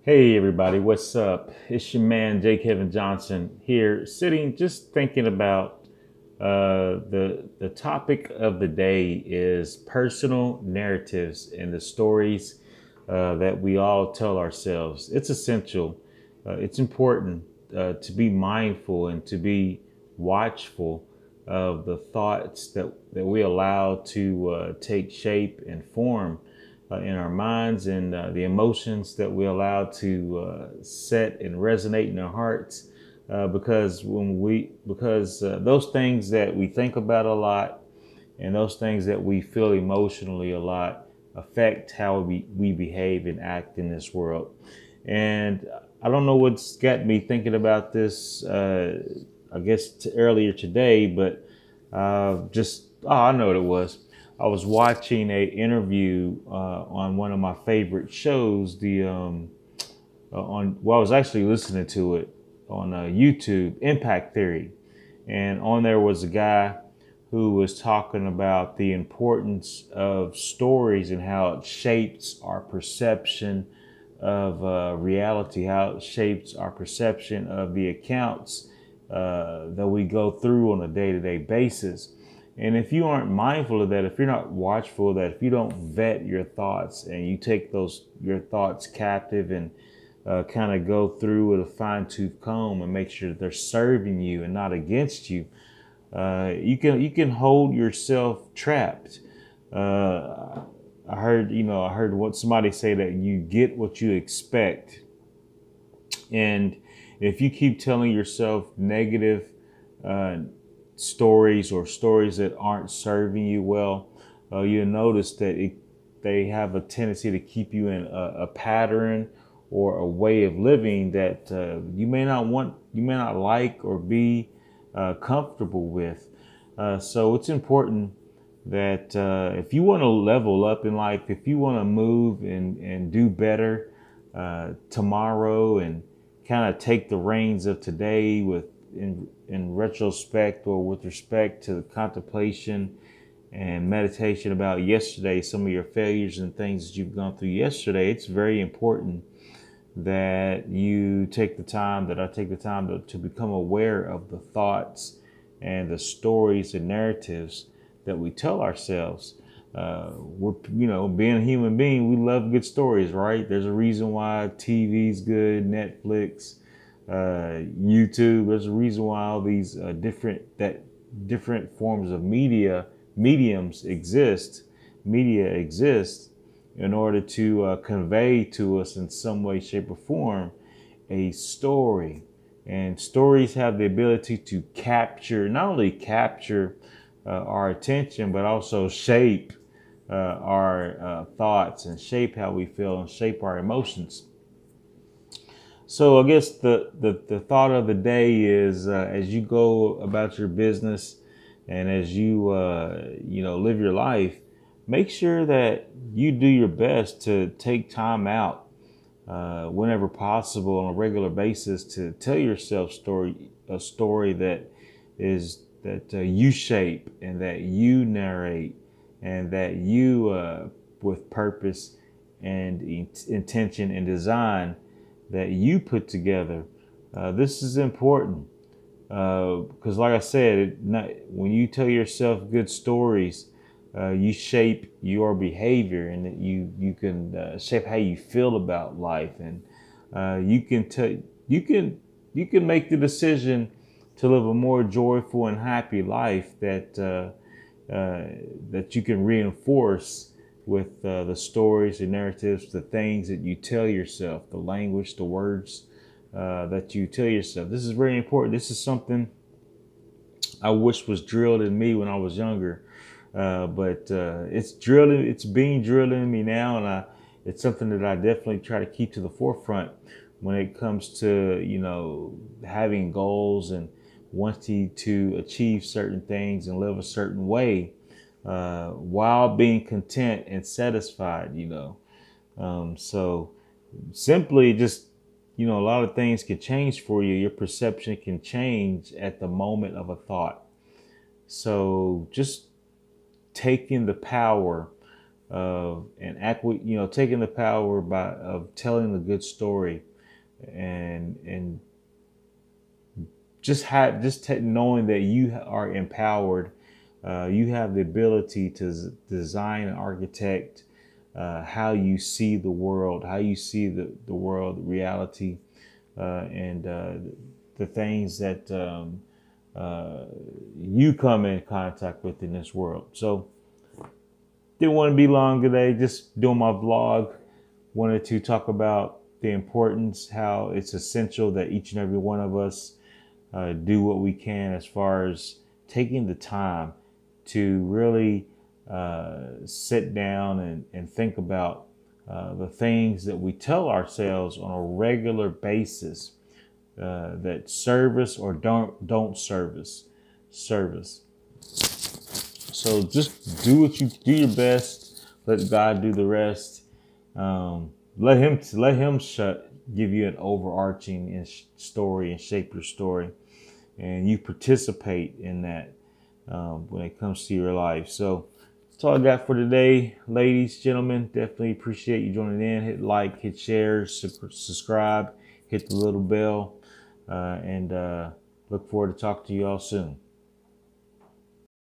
Hey everybody, what's up? It's your man J. Kevin Johnson here, sitting just thinking about the topic of the day is personal narratives and the stories that we all tell ourselves. It's essential. It's important to be mindful and to be watchful of the thoughts that we allow to take shape and form in our minds and the emotions that we allow to set and resonate in our hearts. Because those things that we think about a lot and those things that we feel emotionally a lot affect how we behave and act in this world. And I don't know what's got me thinking about this, I guess earlier today, but I know what it was. I was watching a interview on one of my favorite shows. I was actually listening to it on YouTube, Impact Theory, and on there was a guy who was talking about the importance of stories and how it shapes our perception of reality, how it shapes our perception of the accounts that we go through on a day-to-day basis. And if you aren't mindful of that, if you're not watchful of that, if you don't vet your thoughts and you take your thoughts captive and kind of go through with a fine-tooth comb and make sure that they're serving you and not against you, you can hold yourself trapped. I heard what somebody say that you get what you expect, and if you keep telling yourself negative uh, stories or stories that aren't serving you well, you'll notice that they have a tendency to keep you in a pattern or a way of living that you may not like or be comfortable with. So it's important that if you want to level up in life, if you want to move and do better tomorrow and kind of take the reins of today in retrospect or with respect to the contemplation and meditation about yesterday, some of your failures and things that you've gone through yesterday, it's very important that you take the time, that I take the time to become aware of the thoughts and the stories and narratives that we tell ourselves. Being a human being, we love good stories, right? There's a reason why TV's good, Netflix, YouTube. There's a reason why all these different forms of mediums exist. Media exists in order to convey to us in some way, shape, or form a story. And stories have the ability to not only capture our attention, but also shape our thoughts and shape how we feel and shape our emotions. So I guess the thought of the day is as you go about your business and as you live your life, make sure that you do your best to take time out whenever possible on a regular basis to tell yourself a story that you shape and that you narrate and that you with purpose and intention and design that you put together. This is important because, like I said, when you tell yourself good stories, you shape your behavior, and that you can shape how you feel about life, and you can make the decision to live a more joyful and happy life that you can reinforce with the stories, the narratives, the things that you tell yourself, the language, the words that you tell yourself. This is very important. This is something I wish was drilled in me when I was younger, but it's being drilled in me now, and it's something that I definitely try to keep to the forefront when it comes to having goals and wanting to achieve certain things and live a certain way while being content and satisfied. So simply just a lot of things can change for you. Your perception can change at the moment of a thought. So just taking the power taking the power of telling a good story, and knowing that you are empowered. You have the ability to design and architect how you see the world, how you see the world, the reality, and the things that you come in contact with in this world. So didn't want to be long today, just doing my vlog. Wanted to talk about the importance, how it's essential that each and every one of us do what we can as far as taking the time to really sit down and think about the things that we tell ourselves on a regular basis that service or don't service. So just do do your best. Let God do the rest. Let him give you an overarching story and shape your story, and you participate in that when it comes to your life. So that's all I got for today, ladies, gentlemen. Definitely appreciate you joining in. Hit like, hit share, subscribe, hit the little bell, and look forward to talking to you all soon.